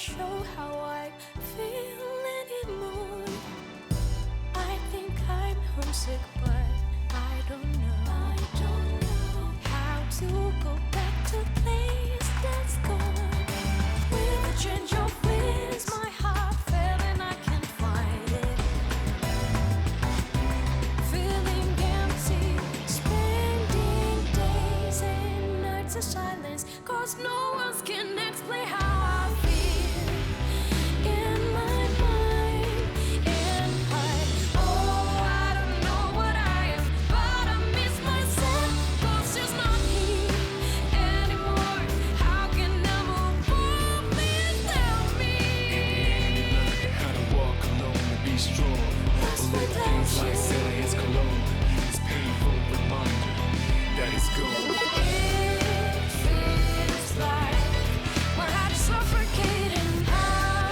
show how I feel anymore. I think I'm homesick, but I don't know how to go back to a place that's gone. With a change of winds, my heart fell and I can't find it. Feeling empty, spending days and nights in silence, 'cause no one can explain how I feel in my mind. And I don't know what I am, but I miss myself, 'cause it's not here anymore. How can I move on? Please tell me. How to walk alone and be strong. That's Little what things I like should. S.E.E.S cologne. This painful reminder that it's gone. It feels like my heart is suffocating. How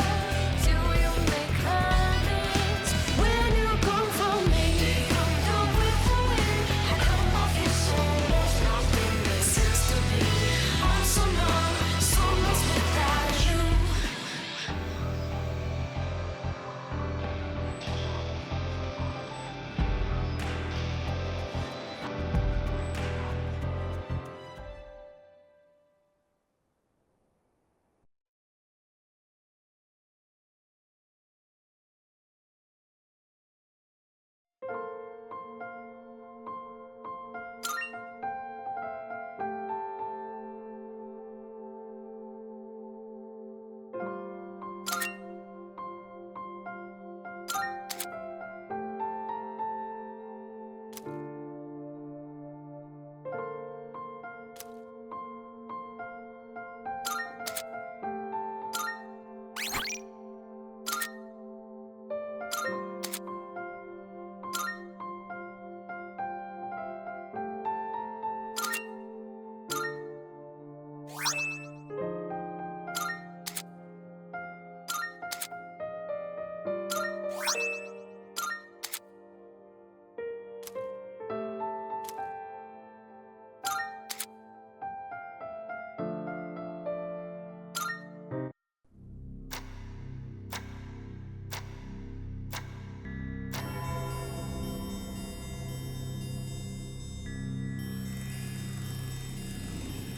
do you make amends when you come from me? Come down with the wind. I come off your soul. Nothing makes sense to me. I'm so numb, so lost without you.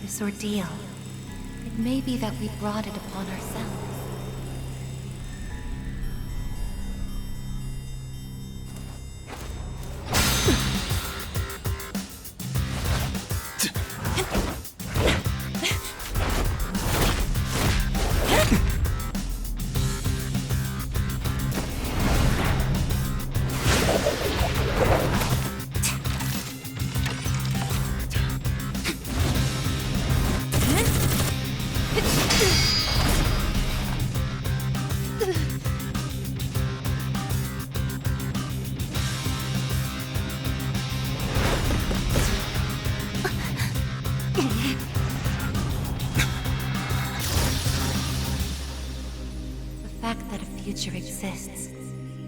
This ordeal, it may be that we brought it upon ourselves. The fact that a future exists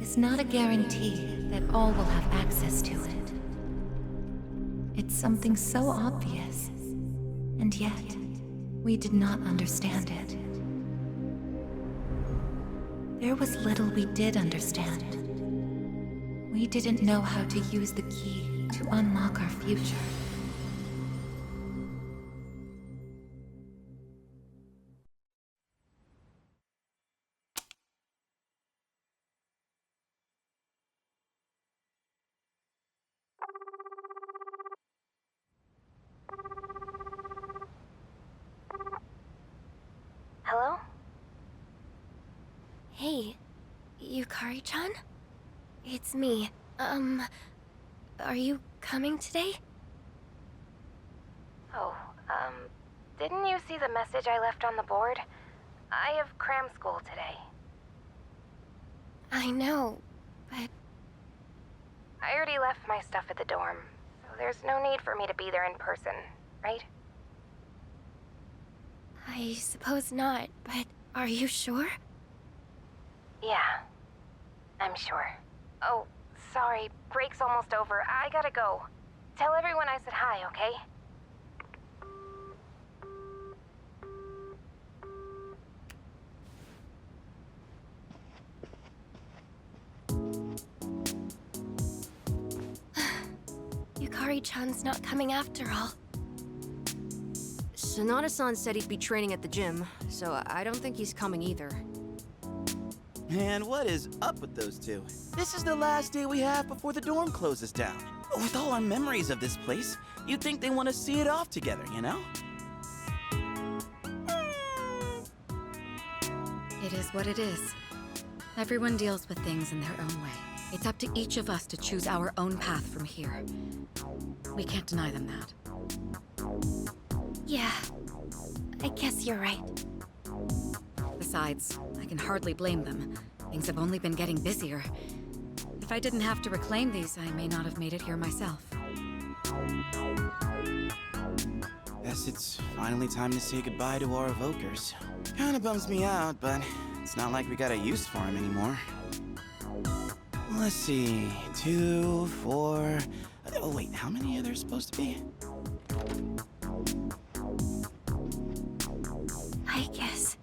is not a guarantee that all will have access to it. It's something so obvious, and yet we did not understand it. There was little we did understand. We didn't know how to use the key to unlock our future. Hello? Hey, Yukari-chan? It's me. Are you coming today? Oh, didn't you see the message I left on the board? I have cram school today. I know, but... I already left my stuff at the dorm, so there's no need for me to be there in person, right? I suppose not, but are you sure? Yeah, I'm sure. Oh, sorry, break's almost over. I gotta go. Tell everyone I said hi, okay? Yu-chan's not coming after all. Sonata-san said he'd be training at the gym, so I don't think he's coming either. Man, what is up with those two? This is the last day we have before the dorm closes down. With all our memories of this place, you'd think they want to see it off together, you know? It is what it is. Everyone deals with things in their own way. It's up to each of us to choose our own path from here. We can't deny them that. Yeah, I guess you're right. Besides, I can hardly blame them. Things have only been getting busier. If I didn't have to reclaim these, I may not have made it here myself. Guess it's finally time to say goodbye to our evokers. Kinda bums me out, but it's not like we got a use for them anymore. Let's see, 2, 4... Oh wait, how many are there supposed to be? I guess.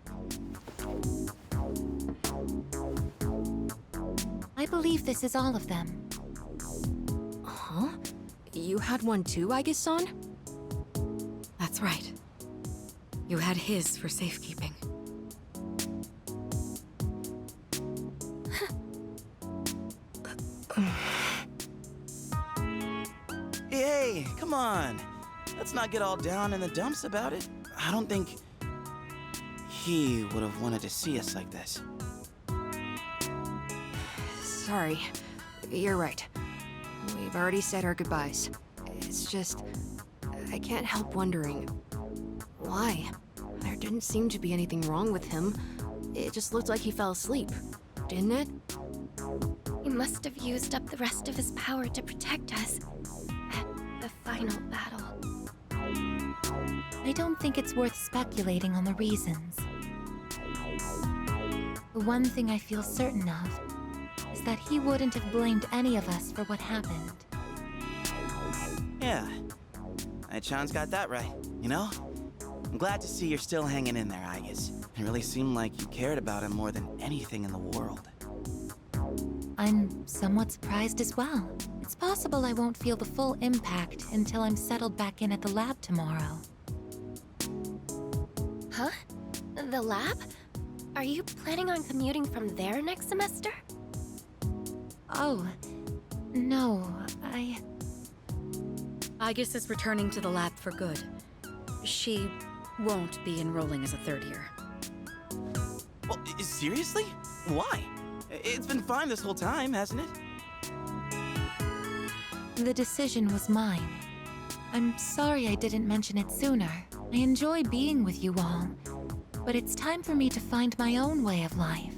I believe this is all of them. Huh? You had one too, Aigis-san? That's right. You had his for safekeeping. Hey, come on. Let's not get all down in the dumps about it. I don't think he would have wanted to see us like this. Sorry. You're right. We've already said our goodbyes. It's just... I can't help wondering... why? There didn't seem to be anything wrong with him. It just looked like he fell asleep, didn't it? He must have used up the rest of his power to protect us. At the final battle. I don't think it's worth speculating on the reasons. The one thing I feel certain of is that he wouldn't have blamed any of us for what happened. Yeah. Chan's got that right, you know? I'm glad to see you're still hanging in there, Aigis. It really seemed like you cared about him more than anything in the world. I'm somewhat surprised as well. It's possible I won't feel the full impact until I'm settled back in at the lab tomorrow. Huh? The lab? Are you planning on commuting from there next semester? Oh, no, Aigis is returning to the lab for good. She won't be enrolling as a third year. Well, seriously? Why? It's been fine this whole time, hasn't it? The decision was mine. I'm sorry I didn't mention it sooner. I enjoy being with you all, but it's time for me to find my own way of life.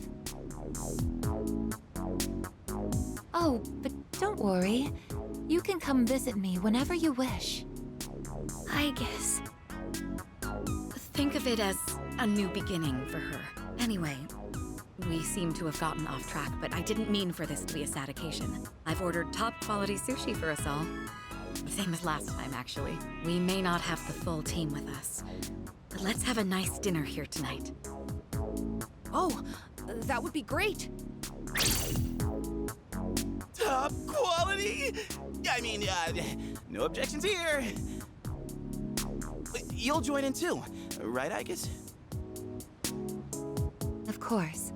Oh, but don't worry. You can come visit me whenever you wish. I guess. Think of it as a new beginning for her. Anyway, we seem to have gotten off track, but I didn't mean for this to be a sad occasion. I've ordered top-quality sushi for us all. Same as last time, actually. We may not have the full team with us, but let's have a nice dinner here tonight. Oh, that would be great! Top quality? I mean, no objections here. You'll join in too, right, Aigis? Of course.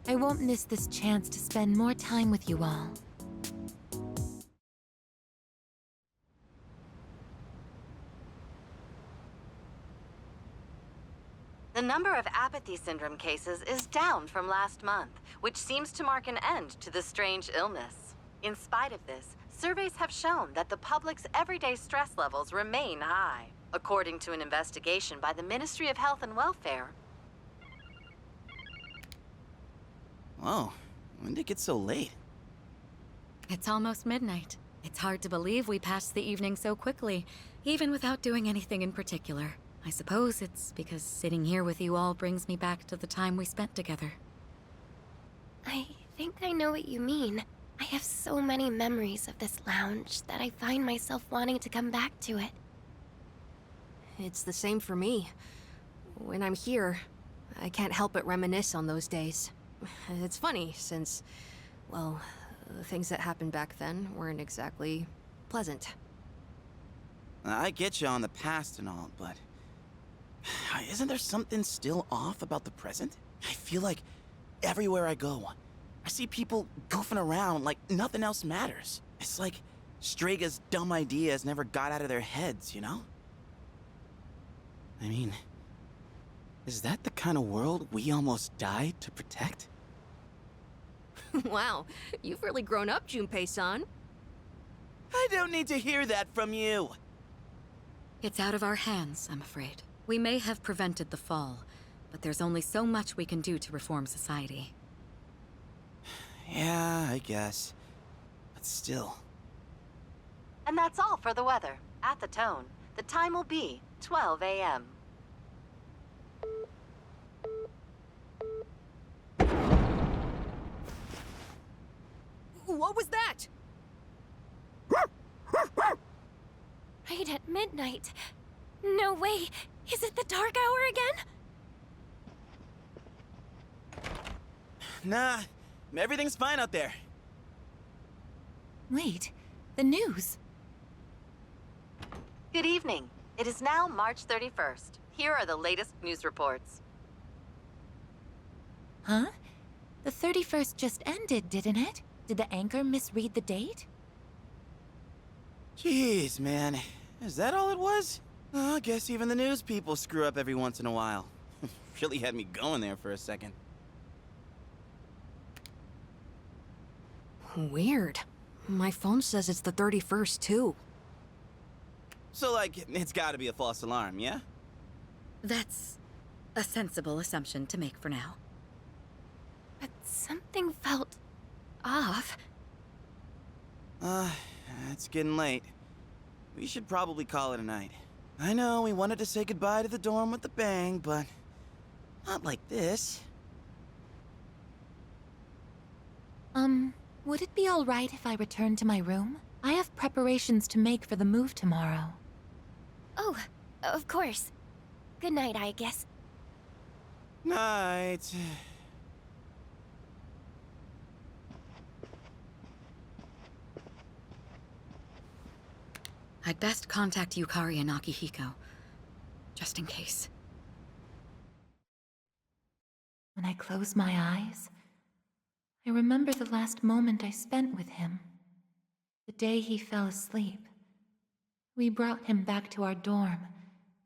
I won't miss this chance to spend more time with you all. The number of apathy syndrome cases is down from last month, which seems to mark an end to the strange illness. In spite of this, surveys have shown that the public's everyday stress levels remain high, according to an investigation by the Ministry of Health and Welfare. Whoa, when did it get so late? It's almost midnight. It's hard to believe we passed the evening so quickly, even without doing anything in particular. I suppose it's because sitting here with you all brings me back to the time we spent together. I think I know what you mean. I have so many memories of this lounge that I find myself wanting to come back to it. It's the same for me. When I'm here, I can't help but reminisce on those days. It's funny, since, well, the things that happened back then weren't exactly pleasant. I get you on the past and all, but isn't there something still off about the present? I feel like everywhere I go, I see people goofing around like nothing else matters. It's like Strega's dumb ideas never got out of their heads, you know? I mean, is that the kind of world we almost died to protect? Wow, you've really grown up, Junpei-san. I don't need to hear that from you. It's out of our hands, I'm afraid. We may have prevented the fall, but there's only so much we can do to reform society. Yeah, I guess. But still. And that's all for the weather. At the tone, the time will be 12 a.m. What was that? Right at midnight. No way. Is it the dark hour again? Nah, everything's fine out there. Wait, the news. Good evening. It is now March 31st. Here are the latest news reports. Huh? The 31st just ended, didn't it? Did the anchor misread the date? Jeez, man. Is that all it was? I guess even the news people screw up every once in a while. Really had me going there for a second. Weird. My phone says it's the 31st, too. So, like, it's gotta be a false alarm, yeah? That's a sensible assumption to make for now. But something felt off. It's getting late. We should probably call it a night. I know we wanted to say goodbye to the dorm with a bang, but not like this. Would it be all right if I returned to my room? I have preparations to make for the move tomorrow. Oh, of course. Good night, I guess. Night. I'd best contact Yukari and Akihiko, just in case. When I close my eyes, I remember the last moment I spent with him. The day he fell asleep. We brought him back to our dorm,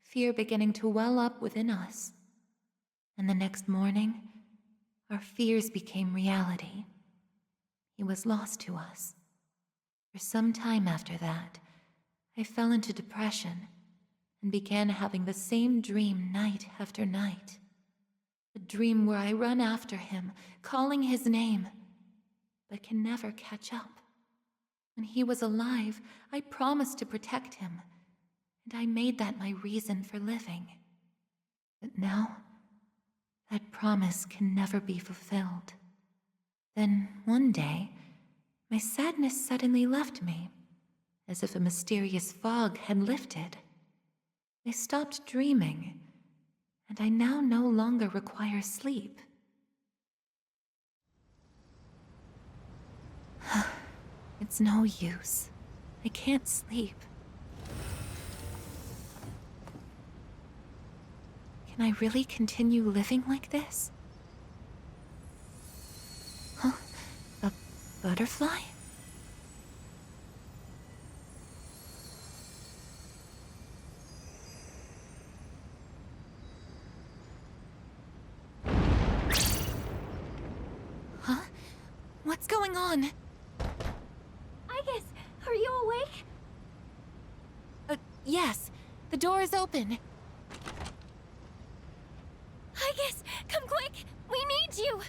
fear beginning to well up within us. And the next morning, our fears became reality. He was lost to us. For some time after that, I fell into depression and began having the same dream night after night. A dream where I run after him, calling his name, but can never catch up. When he was alive, I promised to protect him, and I made that my reason for living. But now, that promise can never be fulfilled. Then, one day, my sadness suddenly left me, as if a mysterious fog had lifted. I stopped dreaming, and I now no longer require sleep. It's no use. I can't sleep. Can I really continue living like this? Huh? A butterfly? Huh? What's going on? Aigis, are you awake? Yes. The door is open. Aigis, come quick! We need you!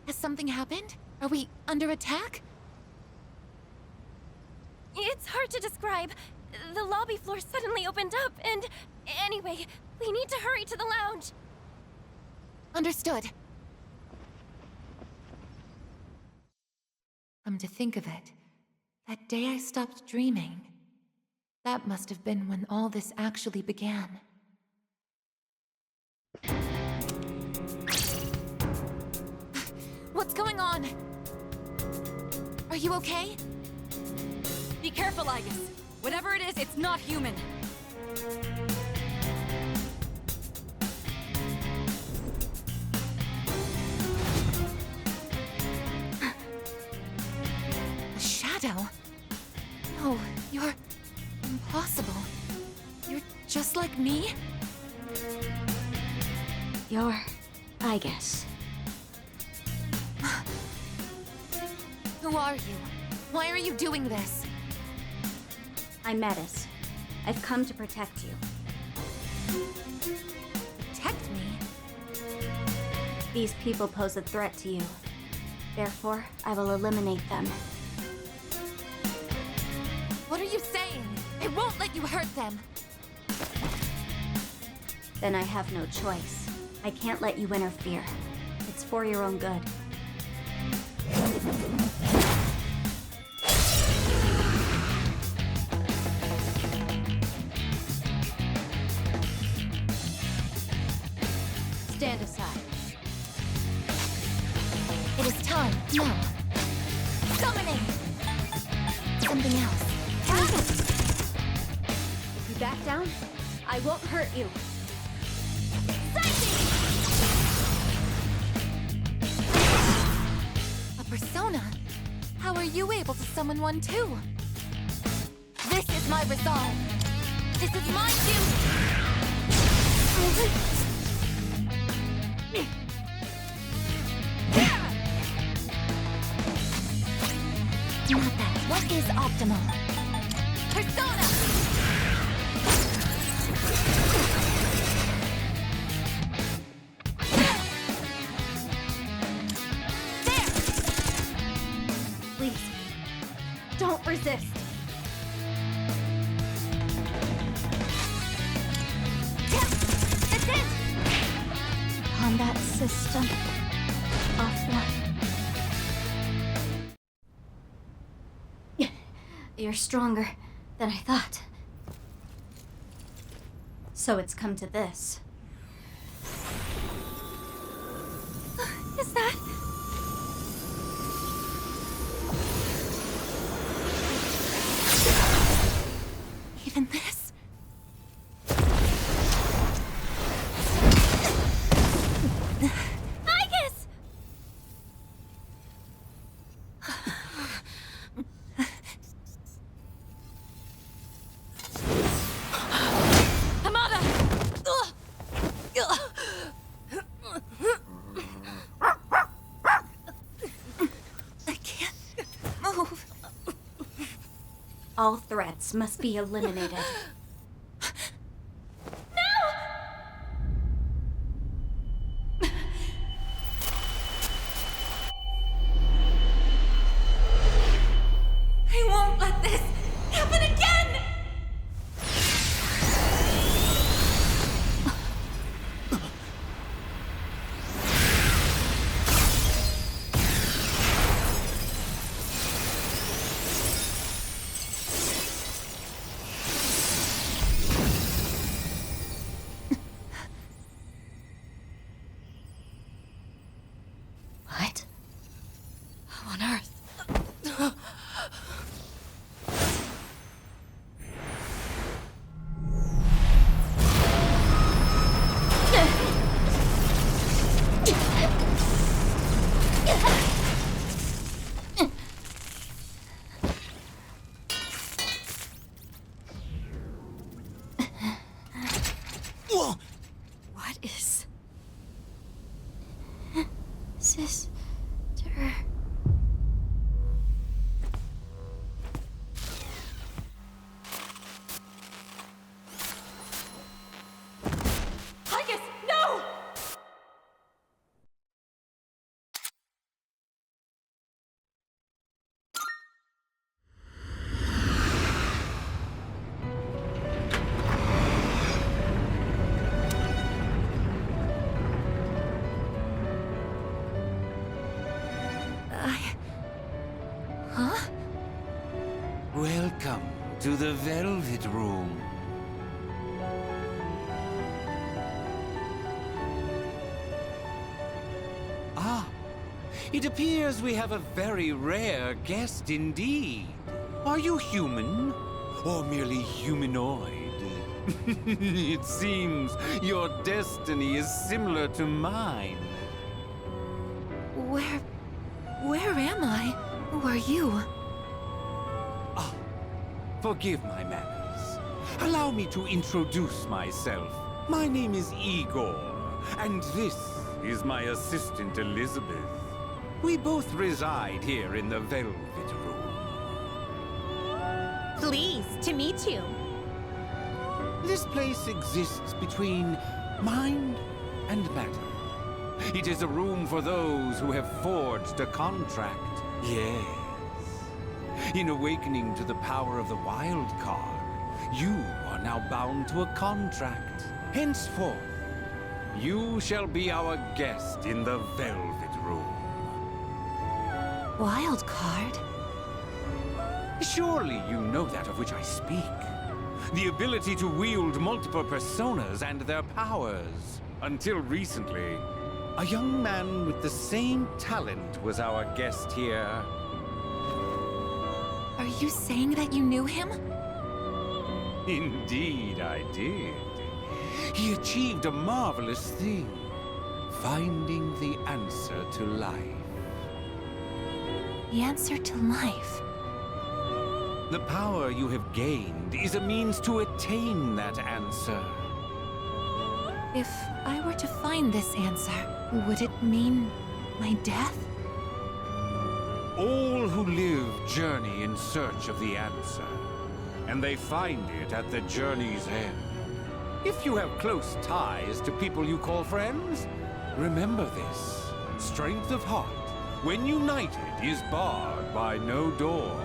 Has something happened? Are we under attack? It's hard to describe. The lobby floor suddenly opened up, and... Anyway, we need to hurry to the lounge. Understood. Come to think of it, that day I stopped dreaming. That must have been when all this actually began. What's going on? Are you okay? Be careful, Aigis. Whatever it is, it's not human. A shadow? No, you're impossible. You're just like me? You're Aigis. Who are you? Why are you doing this? I'm Metis. I've come to protect you. Protect me? These people pose a threat to you. Therefore, I will eliminate them. What are you saying? I won't let you hurt them. Then I have no choice. I can't let you interfere. It's for your own good. Stand aside. It is time. No. Summoning! Something else. If you back down, I won't hurt you. A persona? How are you able to summon one too? This is my resolve. This is my Not that. What is optimal? Persona! Please, don't resist. That's it! Combat system offline. You're stronger than I thought. So it's come to this. Is that... Even this? Aigis! Hamada! I can't move. All threats must be eliminated. I won't let this happen again! What? How on earth? Whoa! What is... Sister. Aigis, no! Huh? Welcome to the Velvet Room. Ah, it appears we have a very rare guest indeed. Are you human? or merely humanoid. It seems your destiny is similar to mine. Where am I? Who are you? Ah, forgive my manners. Allow me to introduce myself. My name is Igor, and this is my assistant Elizabeth. We both reside here in the Velvet Room. Pleased to meet you. This place exists between mind and matter. It is a room for those who have forged a contract. Yes. In awakening to the power of the wild card, you are now bound to a contract. Henceforth, you shall be our guest in the Velvet Room. Wild card? Surely you know that of which I speak. The ability to wield multiple personas and their powers. Until recently, a young man with the same talent was our guest here. Are you saying that you knew him? Indeed, I did. He achieved a marvelous thing, finding the answer to life. The answer to life? The power you have gained is a means to attain that answer. If I were to find this answer, would it mean my death? All who live journey in search of the answer, and they find it at the journey's end. If you have close ties to people you call friends, remember this. Strength of heart, when united, is barred by no door.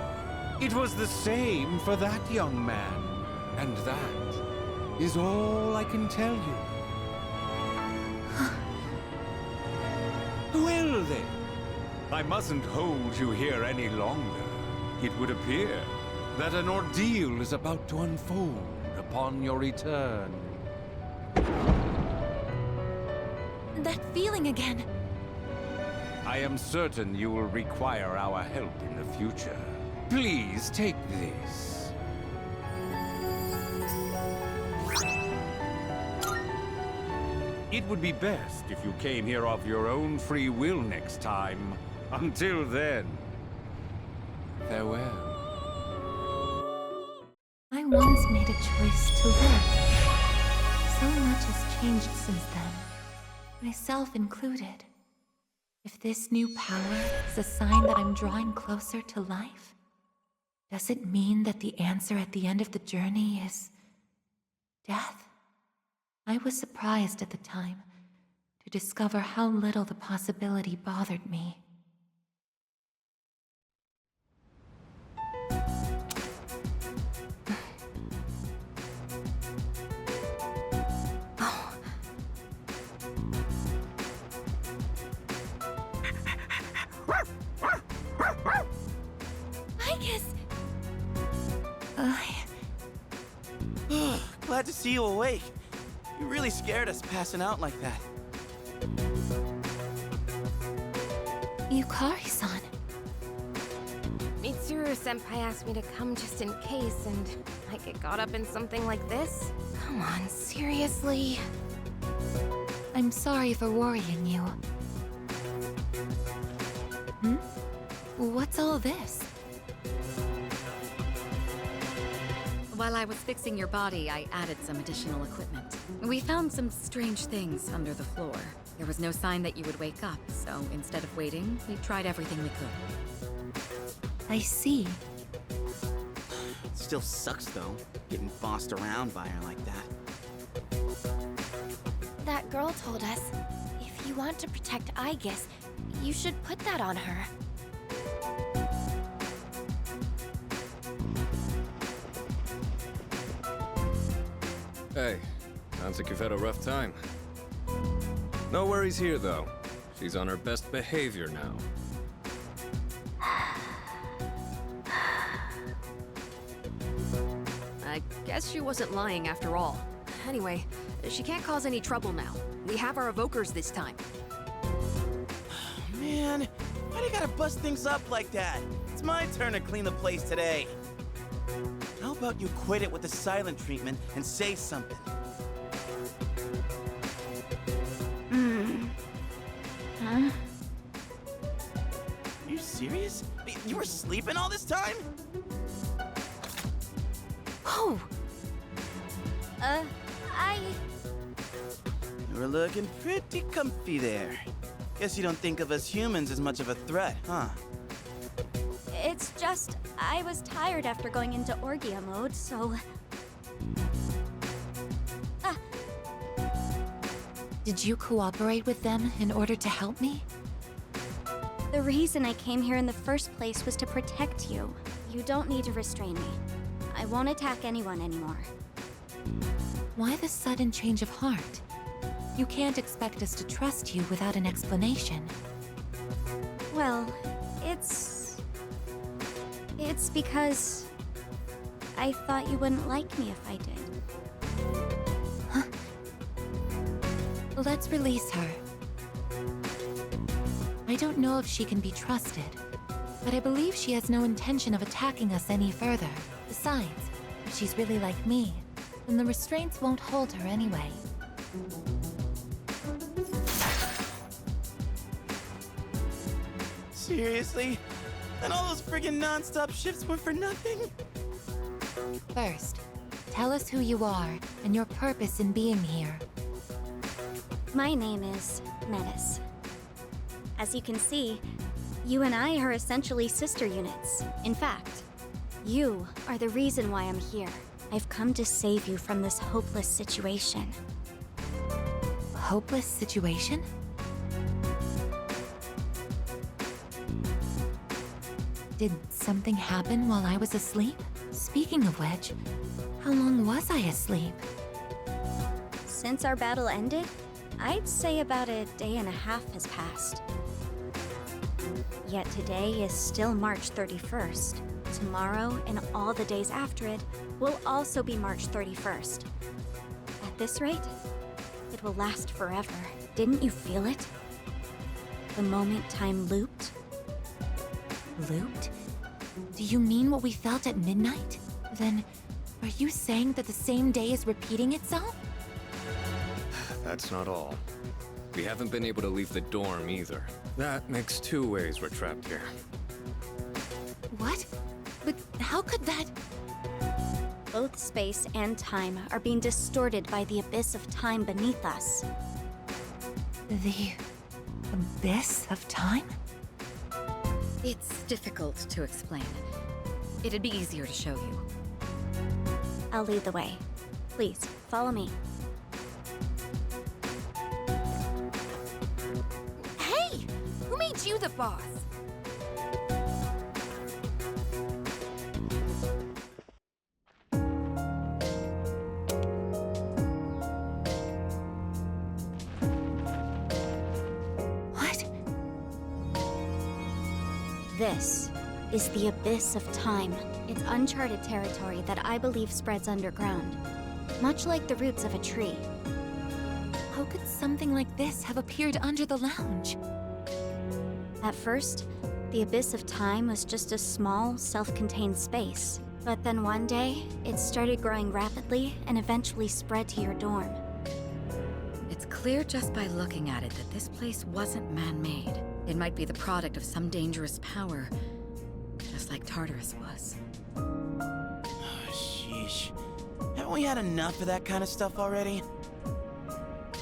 It was the same for that young man, and that is all I can tell you. Well then, I mustn't hold you here any longer. It would appear that an ordeal is about to unfold upon your return. That feeling again. I am certain you will require our help in the future. Please take this. It would be best if you came here of your own free will next time. Until then, farewell. I once made a choice to live. So much has changed since then, myself included. If this new power is a sign that I'm drawing closer to life, does it mean that the answer at the end of the journey is death? I was surprised at the time to discover how little the possibility bothered me. Aigis! Glad to see you awake. You really scared us passing out like that. Yukari-san. Mitsuru-senpai asked me to come just in case, and I get caught up in something like this? Come on, seriously? I'm sorry for worrying you. What's all this? While I was fixing your body, I added some additional equipment. We found some strange things under the floor. There was no sign that you would wake up, so instead of waiting, we tried everything we could. I see. It still sucks, though, getting bossed around by her like that. That girl told us, if you want to protect Aigis, you should put that on her. Hey, sounds like you've had a rough time. No worries here, though. She's on her best behavior now. I guess she wasn't lying after all. Anyway, she can't cause any trouble now. We have our evokers this time. Man, why do you gotta bust things up like that? It's my turn to clean the place today. How about you quit it with the silent treatment and say something? Huh? Are you serious? You were sleeping all this time? Oh! You were looking pretty comfy there. Guess you don't think of us humans as much of a threat, huh? It's just, I was tired after going into Orgia mode, so... Did you cooperate with them in order to help me? The reason I came here in the first place was to protect you. You don't need to restrain me. I won't attack anyone anymore. Why the sudden change of heart? You can't expect us to trust you without an explanation. Well, it's because I thought you wouldn't like me if I did. Let's release her. I don't know if she can be trusted, but I believe she has no intention of attacking us any further. Besides, if she's really like me, then the restraints won't hold her anyway. Seriously? And all those friggin' non-stop shifts were for nothing? First, tell us who you are and your purpose in being here. My name is Metis. As you can see, you and I are essentially sister units. In fact, you are the reason why I'm here. I've come to save you from this hopeless situation. Hopeless situation? Did something happen while I was asleep? Speaking of which, how long was I asleep? Since our battle ended, I'd say about a day and a half has passed. Yet today is still March 31st. Tomorrow and all the days after it will also be March 31st. At this rate, it will last forever. Didn't you feel it? The moment time looped? Looped? Do you mean what we felt at midnight? Then, are you saying that the same day is repeating itself? That's not all. We haven't been able to leave the dorm either. That makes 2 ways we're trapped here. What? But how could that... Both space and time are being distorted by the abyss of time beneath us. The... abyss of time? It's difficult to explain. It'd be easier to show you. I'll lead the way. Please, follow me. Hey! Who made you the boss? What? This is the abyss of time. It's uncharted territory that I believe spreads underground, much like the roots of a tree. How could something like this have appeared under the lounge? At first, the abyss of time was just a small, self-contained space. But then one day, it started growing rapidly and eventually spread to your dorm. It's clear just by looking at it that this place wasn't man-made. It might be the product of some dangerous power, just like Tartarus was. Sheesh. Haven't we had enough of that kind of stuff already?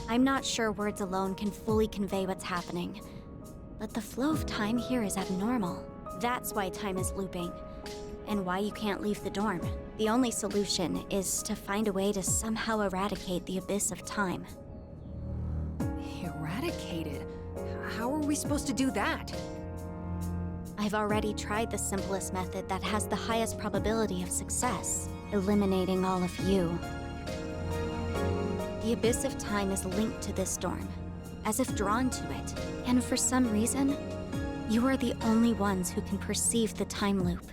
I'm not sure words alone can fully convey what's happening. But the flow of time here is abnormal. That's why time is looping. And why you can't leave the dorm. The only solution is to find a way to somehow eradicate the abyss of time. Eradicated? How are we supposed to do that? I've already tried the simplest method that has the highest probability of success, eliminating all of you. The abyss of time is linked to this dorm, as if drawn to it. And for some reason, you are the only ones who can perceive the time loop.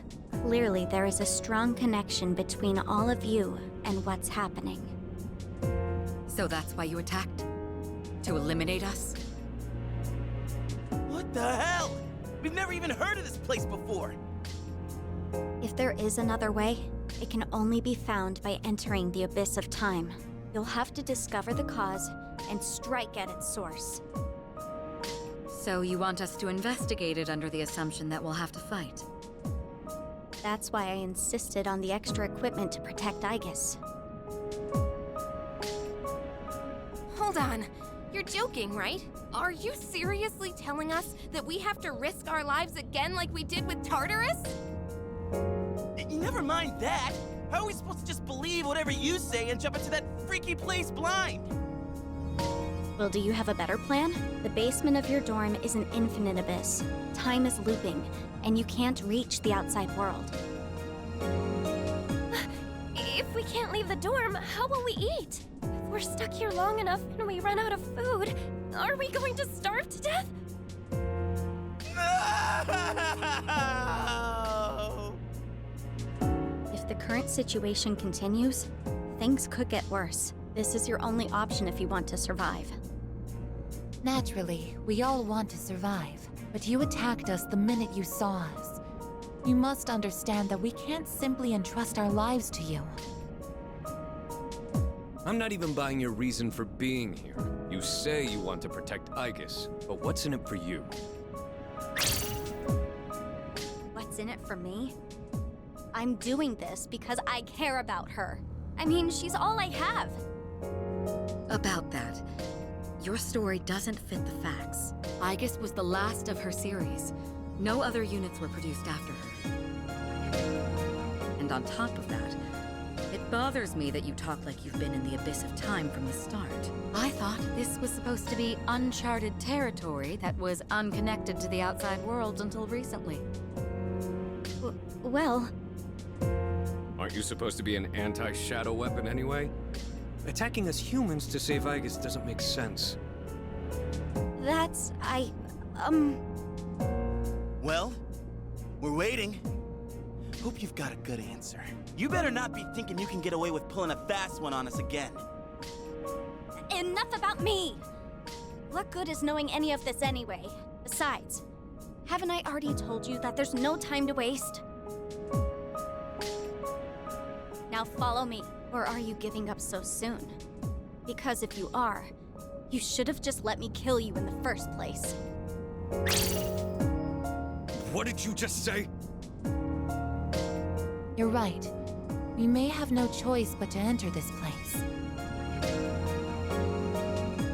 Clearly, there is a strong connection between all of you and what's happening. So that's why you attacked? To eliminate us? What the hell? We've never even heard of this place before. If there is another way, It can only be found by entering the abyss of time. You'll have to discover the cause and strike at its source. So you want us to investigate it under the assumption that we'll have to fight? That's why I insisted on the extra equipment to protect Aigis. Hold on. You're joking, right? Are you seriously telling us that we have to risk our lives again like we did with Tartarus? Never mind that. How are we supposed to just believe whatever you say and jump into that freaky place blind? Well, do you have a better plan? The basement of your dorm is an infinite abyss. Time is looping, and you can't reach the outside world. If we can't leave the dorm, how will we eat? If we're stuck here long enough and we run out of food, are we going to starve to death? No! If the current situation continues, things could get worse. This is your only option if you want to survive. Naturally, we all want to survive, but you attacked us the minute you saw us. You must understand that we can't simply entrust our lives to you. I'm not even buying your reason for being here. You say you want to protect Aigis, but what's in it for you? What's in it for me? I'm doing this because I care about her. I mean, she's all I have. About that, your story doesn't fit the facts. Aigis was the last of her series. No other units were produced after her. And on top of that, it bothers me that you talk like you've been in the abyss of time from the start. I thought this was supposed to be uncharted territory that was unconnected to the outside world until recently. Well... Aren't you supposed to be an anti-shadow weapon anyway? Attacking us humans to save Aigis doesn't make sense. That's... Well, we're waiting. Hope you've got a good answer. You better not be thinking you can get away with pulling a fast one on us again. Enough about me! What good is knowing any of this anyway? Besides, haven't I already told you that there's no time to waste? Now follow me. Or are you giving up so soon? Because if you are, you should have just let me kill you in the first place. What did you just say? You're right. We may have no choice but to enter this place.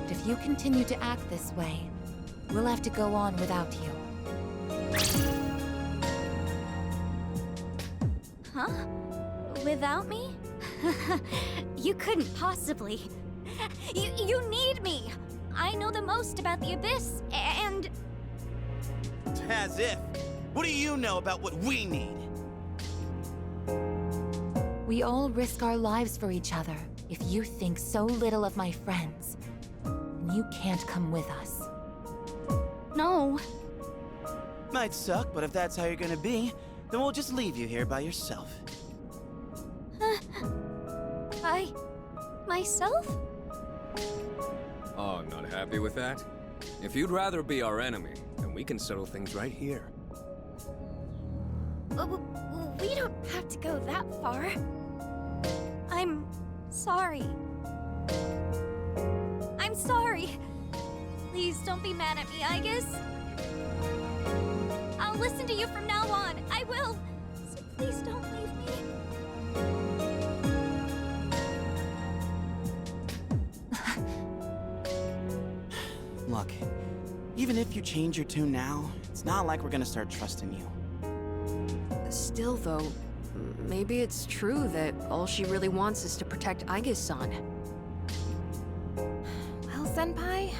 But if you continue to act this way, we'll have to go on without you. Huh? Without me? You couldn't possibly. You need me! I know the most about the Abyss, and... As if. What do you know about what we need? We all risk our lives for each other. If you think so little of my friends, then you can't come with us. No. Might suck, but if that's how you're gonna be, then we'll just leave you here by yourself. Myself? Oh, not happy with that? If you'd rather be our enemy, then we can settle things right here. We don't have to go that far. I'm sorry. I'm sorry. Please don't be mad at me, Aigis. I'll listen to you from now on. I will. So please don't leave me. Look, even if you change your tune now, it's not like we're gonna start trusting you. Still, though, maybe it's true that all she really wants is to protect Aigis-san. Well, Senpai,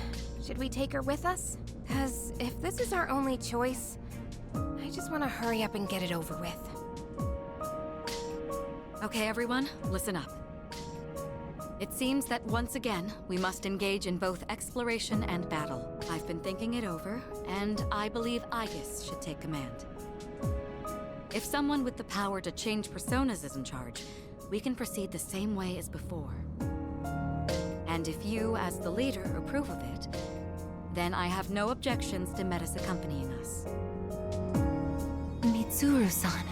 should we take her with us? 'Cause if this is our only choice, I just want to hurry up and get it over with. Okay, everyone, listen up. It seems that once again, we must engage in both exploration and battle. I've been thinking it over, and I believe Aigis should take command. If someone with the power to change personas is in charge, we can proceed the same way as before. And if you, as the leader, approve of it, then I have no objections to Metis accompanying us. Mitsuru-san.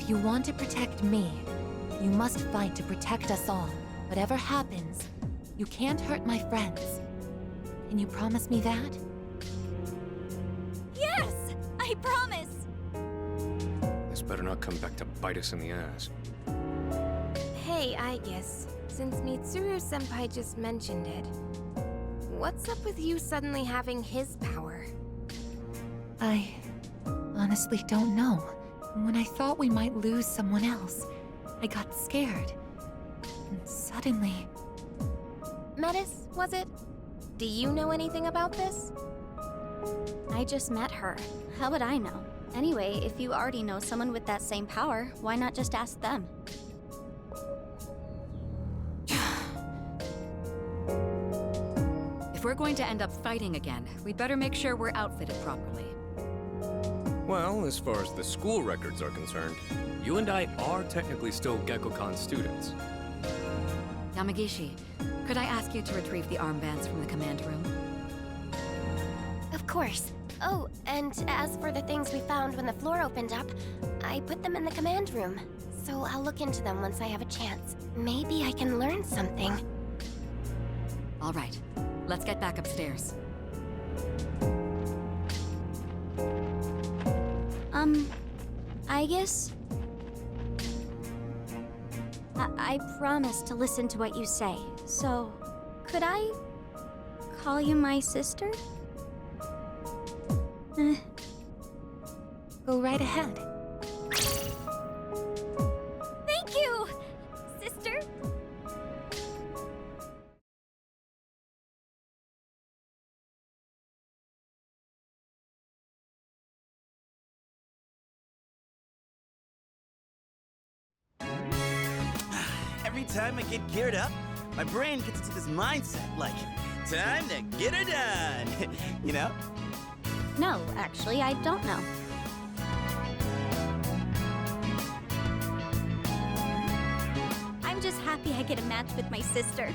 If you want to protect me, you must fight to protect us all. Whatever happens, you can't hurt my friends. Can you promise me that? Yes! I promise! This better not come back to bite us in the ass. Hey, Aigis. Since Mitsuru-senpai just mentioned it, what's up with you suddenly having his power? I honestly don't know. When I thought we might lose someone else, I got scared. And suddenly... Metis, was it? Do you know anything about this? I just met her. How would I know? Anyway, if you already know someone with that same power, why not just ask them? If we're going to end up fighting again, we'd better make sure we're outfitted properly. Well, as far as the school records are concerned, you and I are technically still Gekkoukan students. Yamagishi, could I ask you to retrieve the armbands from the command room? Of course. Oh, and as for the things we found when the floor opened up, I put them in the command room. So I'll look into them once I have a chance. Maybe I can learn something. All right, let's get back upstairs. Aigis? I promise to listen to what you say, so could I call you my sister? Go right ahead. Thank you, sister! Every time I get geared up, my brain gets into this mindset like, time to get her done. You know? No, actually, I don't know. I'm just happy I get a match with my sister.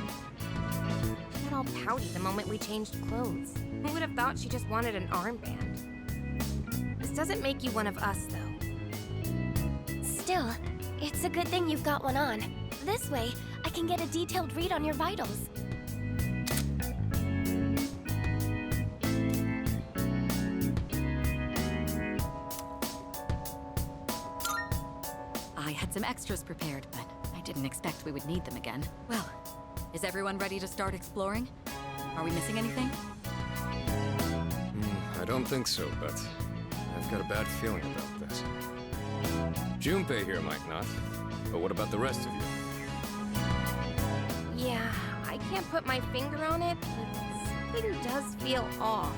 She got all pouty the moment we changed clothes. I would have thought she just wanted an armband. This doesn't make you one of us, though. Still, it's a good thing you've got one on. This way, I can get a detailed read on your vitals. I had some extras prepared, but I didn't expect we would need them again. Well, is everyone ready to start exploring? Are we missing anything? I don't think so, but I've got a bad feeling about this. Junpei here might not, but what about the rest of you? Yeah, I can't put my finger on it, but something does feel off.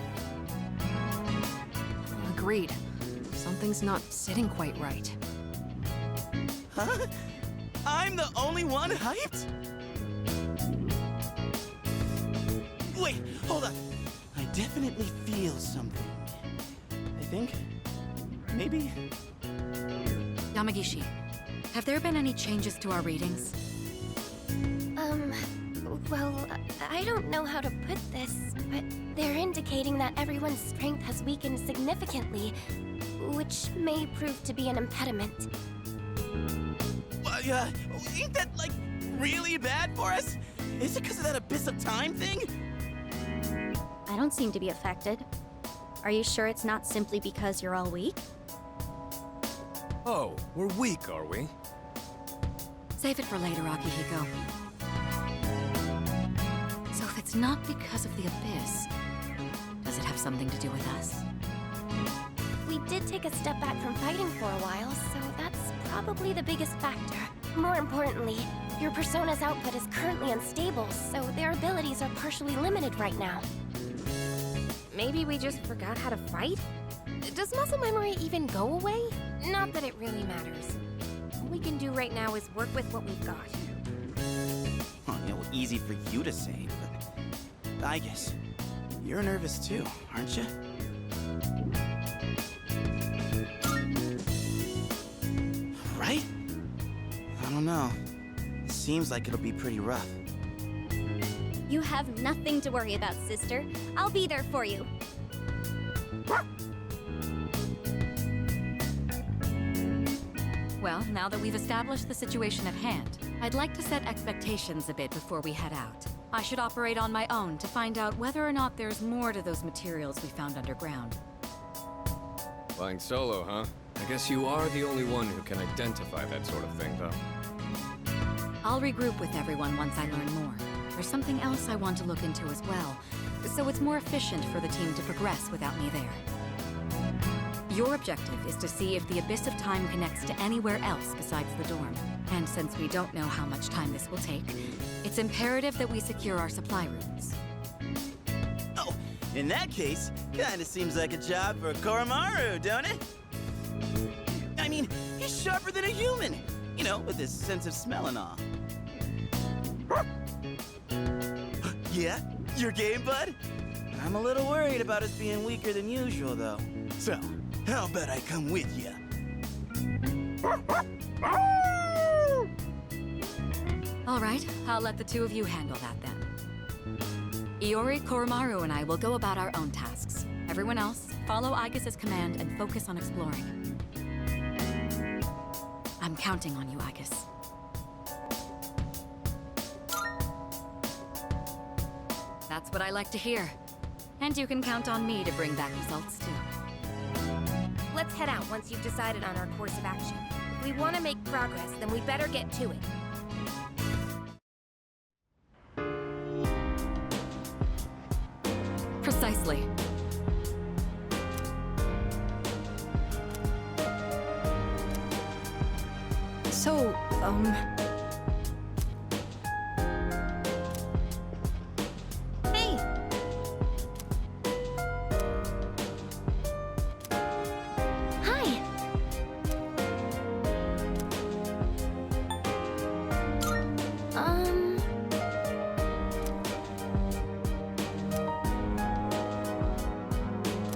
Agreed. Something's not sitting quite right. Huh? I'm the only one hyped? Wait, hold on. I definitely feel something. I think... maybe... Yamagishi, have there been any changes to our readings? Well, I don't know how to put this, but they're indicating that everyone's strength has weakened significantly, which may prove to be an impediment. Ain't that, like, really bad for us? Is it because of that abyss of time thing? I don't seem to be affected. Are you sure it's not simply because you're all weak? Oh, we're weak, are we? Save it for later, Akihiko. So if it's not because of the abyss, does it have something to do with us? We did take a step back from fighting for a while, so that's probably the biggest factor. More importantly, your persona's output is currently unstable, so their abilities are partially limited right now. Maybe we just forgot how to fight? Does muscle memory even go away? Not that it really matters. All we can do right now is work with what we've got. Easy for you to say, but... I guess you're nervous too, aren't you? Right? I don't know. Seems like it'll be pretty rough. You have nothing to worry about, sister. I'll be there for you. Well, now that we've established the situation at hand, I'd like to set expectations a bit before we head out. I should operate on my own to find out whether or not there's more to those materials we found underground. Flying solo, huh? I guess you are the only one who can identify that sort of thing, though. I'll regroup with everyone once I learn more. There's something else I want to look into as well, so it's more efficient for the team to progress without me there. Your objective is to see if the Abyss of Time connects to anywhere else besides the dorm. And since we don't know how much time this will take, it's imperative that we secure our supply routes. Oh, in that case, kinda seems like a job for Koromaru, don't it? I mean, he's sharper than a human, you know, with his sense of smell and all. Yeah? Your game, bud? I'm a little worried about us being weaker than usual, though. So, how about I come with ya? All right, I'll let the two of you handle that then. Iori, Koromaru, and I will go about our own tasks. Everyone else, follow Aigis' command and focus on exploring. I'm counting on you, Aigis. That's what I like to hear. And you can count on me to bring back results, too. Let's head out once you've decided on our course of action. If we want to make progress, then we better get to it. Precisely. So, Hey! Hi!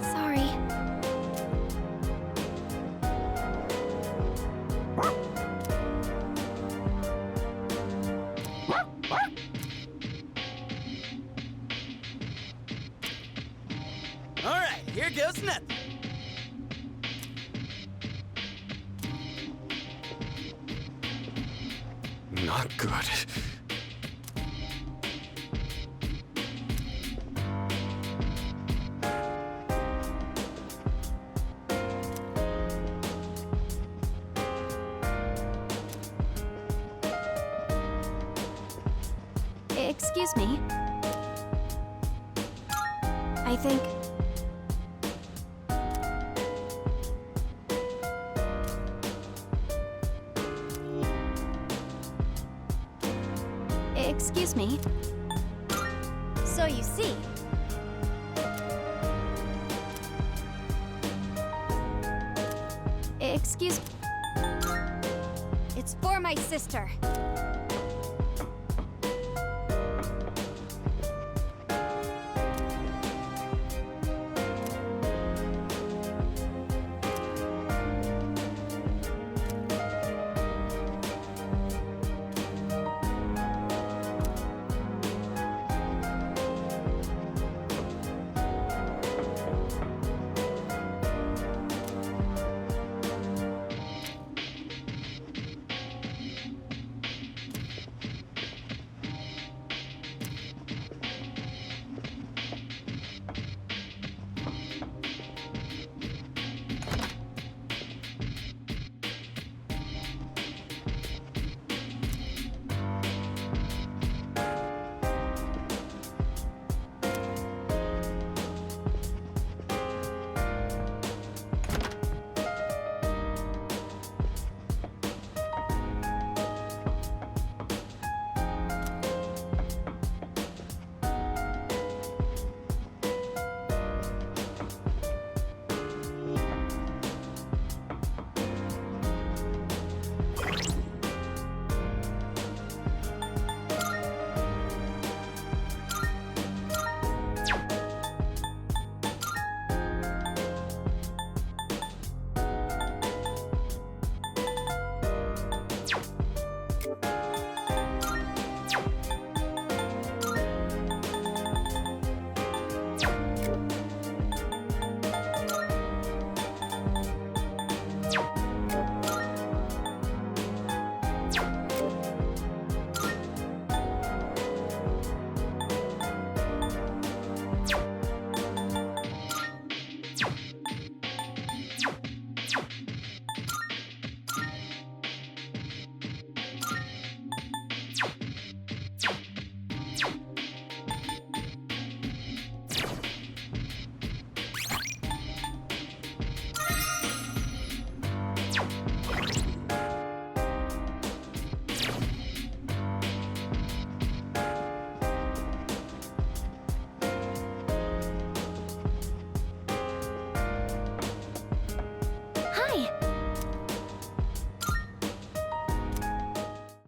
Sorry. All right, here goes nothing. Not good. Excuse me. I think... Excuse me. So you see, Excuse... it's for my sister.